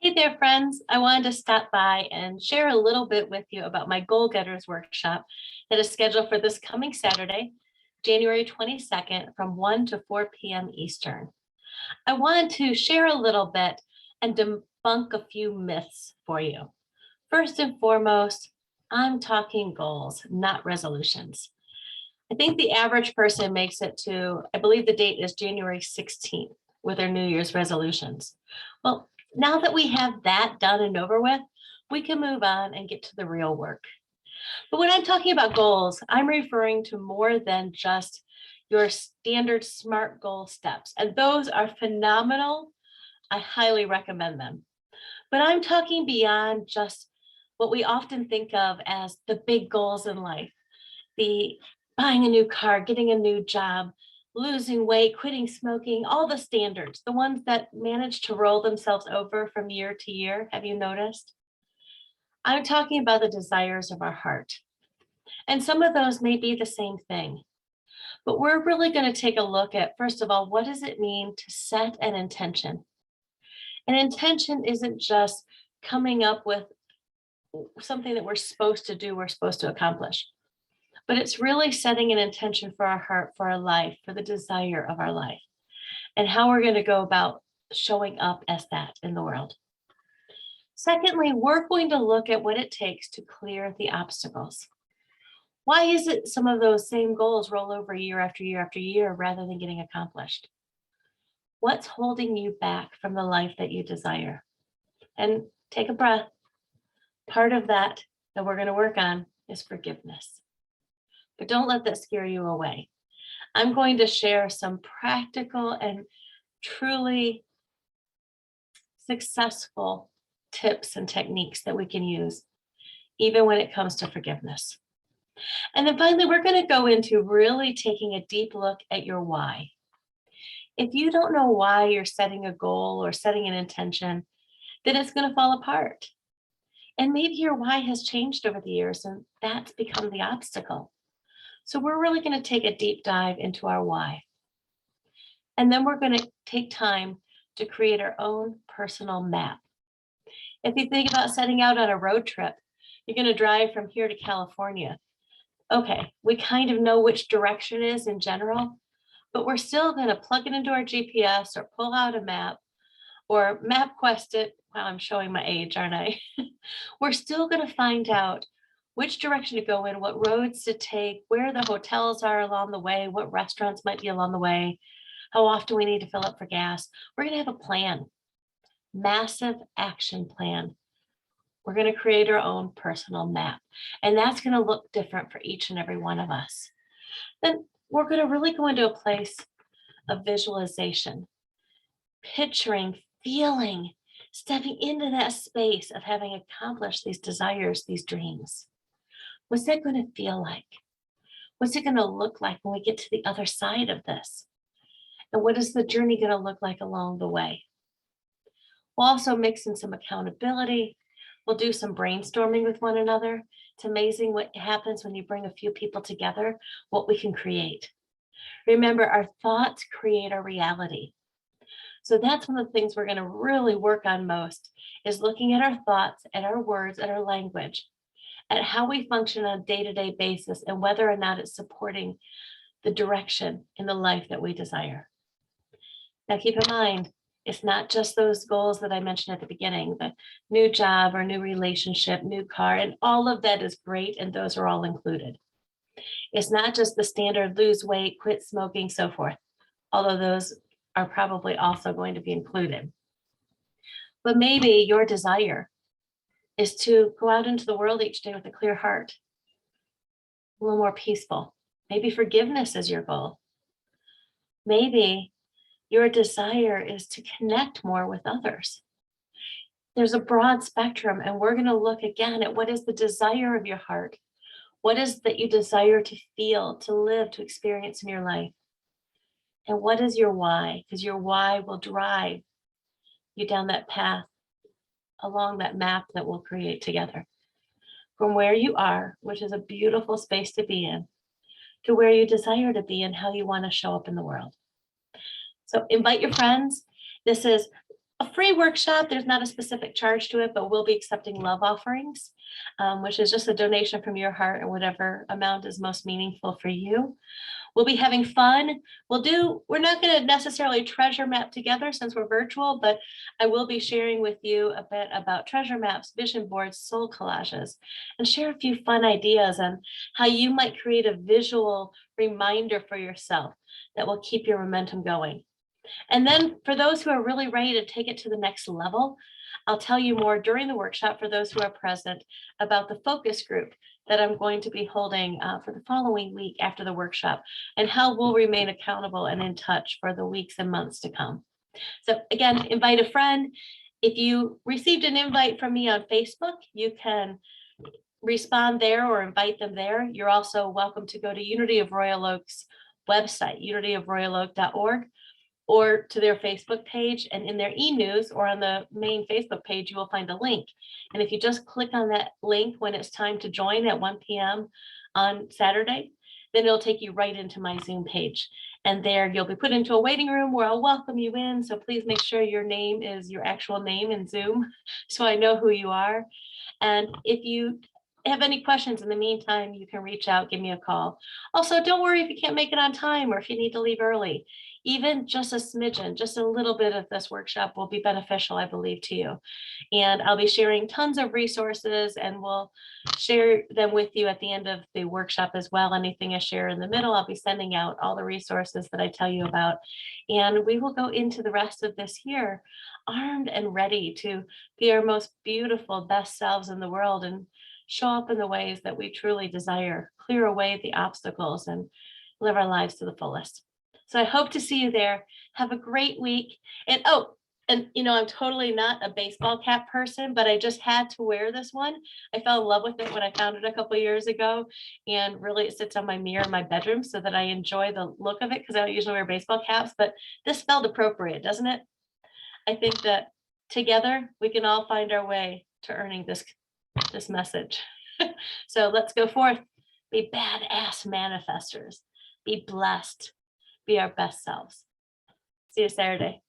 Hey there, friends. I wanted to stop by and share a little bit with you about my Goal Getters workshop that is scheduled for this coming Saturday, January 22nd from 1 to 4 p.m. Eastern. I wanted to share a little bit and debunk a few myths for you. First and foremost, I'm talking goals, not resolutions. I think the average person makes it to, I believe the date is January 16th with their New Year's resolutions. Well, now that we have that done and over with, we can move on and get to the real work. But when I'm talking about goals, I'm referring to more than just your standard SMART goal steps. And those are phenomenal. I highly recommend them. But I'm talking beyond just what we often think of as the big goals in life, the buying a new car, getting a new job, losing weight, quitting smoking, all the standards, the ones that manage to roll themselves over from year to year. Have you noticed? I'm talking about the desires of our heart. And some of those may be the same thing. But we're really going to take a look at, first of all, what does it mean to set an intention? An intention isn't just coming up with something that we're supposed to do, we're supposed to accomplish. But it's really setting an intention for our heart, for our life, for the desire of our life, and how we're going to go about showing up as that in the world. Secondly, we're going to look at what it takes to clear the obstacles. Why is it some of those same goals roll over year after year after year rather than getting accomplished? What's holding you back from the life that you desire? And take a breath. Part of that we're going to work on is forgiveness. But don't let that scare you away. I'm going to share some practical and truly successful tips and techniques that we can use, even when it comes to forgiveness. And then finally, we're going to go into really taking a deep look at your why. If you don't know why you're setting a goal or setting an intention, then it's going to fall apart. And maybe your why has changed over the years and that's become the obstacle. So we're really going to take a deep dive into our why. And then we're going to take time to create our own personal map. If you think about setting out on a road trip, you're going to drive from here to California. Okay, we kind of know which direction is in general, but we're still going to plug it into our GPS or pull out a map or MapQuest it. Wow, I'm showing my age, aren't I? We're still going to find out which direction to go in, what roads to take, where the hotels are along the way, what restaurants might be along the way, how often we need to fill up for gas. We're going to have a plan, massive action plan. We're going to create our own personal map, and that's going to look different for each and every one of us. Then we're going to really go into a place of visualization, picturing, feeling, stepping into that space of having accomplished these desires, these dreams. What's that going to feel like? What's it going to look like when we get to the other side of this? And what is the journey going to look like along the way? We'll also mix in some accountability. We'll do some brainstorming with one another. It's amazing what happens when you bring a few people together, what we can create. Remember, our thoughts create our reality. So that's one of the things we're going to really work on most is looking at our thoughts, at our words, at our language, at how we function on a day-to-day basis and whether or not it's supporting the direction in the life that we desire. Now, keep in mind, it's not just those goals that I mentioned at the beginning, the new job or new relationship, new car, and all of that is great, and those are all included. It's not just the standard lose weight, quit smoking, so forth, although those are probably also going to be included. But maybe your desire is to go out into the world each day with a clear heart, a little more peaceful. Maybe forgiveness is your goal. Maybe your desire is to connect more with others. There's a broad spectrum, and we're going to look again at what is the desire of your heart. What is that you desire to feel, to live, to experience in your life? And what is your why? Because your why will drive you down that path, along that map that we'll create together. From where you are, which is a beautiful space to be in, to where you desire to be and how you want to show up in the world. So invite your friends. This is a free workshop. There's not a specific charge to it, but we'll be accepting love offerings, which is just a donation from your heart or whatever amount is most meaningful for you. We'll be having fun. We're not going to necessarily treasure map together since we're virtual, but I will be sharing with you a bit about treasure maps, vision boards, soul collages, and share a few fun ideas on how you might create a visual reminder for yourself that will keep your momentum going. And then for those who are really ready to take it to the next level, I'll tell you more during the workshop for those who are present about the focus group that I'm going to be holding for the following week after the workshop, and how we'll remain accountable and in touch for the weeks and months to come. So again, invite a friend. If you received an invite from me on Facebook, you can respond there or invite them there. You're also welcome to go to Unity of Royal Oak's website, unityofroyaloak.org, or to their Facebook page, and in their e-news or on the main Facebook page, you will find a link. And if you just click on that link when it's time to join at 1 p.m. on Saturday, then it'll take you right into my Zoom page. And there you'll be put into a waiting room where I'll welcome you in. So please make sure your name is your actual name in Zoom so I know who you are. And if you have any questions in the meantime, you can reach out, give me a call. Also, don't worry if you can't make it on time or if you need to leave early. Even just a smidgen, just a little bit of this workshop will be beneficial, I believe, to you. And I'll be sharing tons of resources, and we'll share them with you at the end of the workshop as well. Anything I share in the middle, I'll be sending out all the resources that I tell you about. And we will go into the rest of this year armed and ready to be our most beautiful, best selves in the world and show up in the ways that we truly desire, clear away the obstacles, and live our lives to the fullest. So I hope to see you there. Have a great week. And I'm totally not a baseball cap person, but I just had to wear this one. I fell in love with it when I found it a couple of years ago, and really it sits on my mirror in my bedroom so that I enjoy the look of it, because I don't usually wear baseball caps, but this felt appropriate, doesn't it? I think that together we can all find our way to earning this message. So let's go forth, be badass manifestors, be blessed, be our best selves. See you Saturday.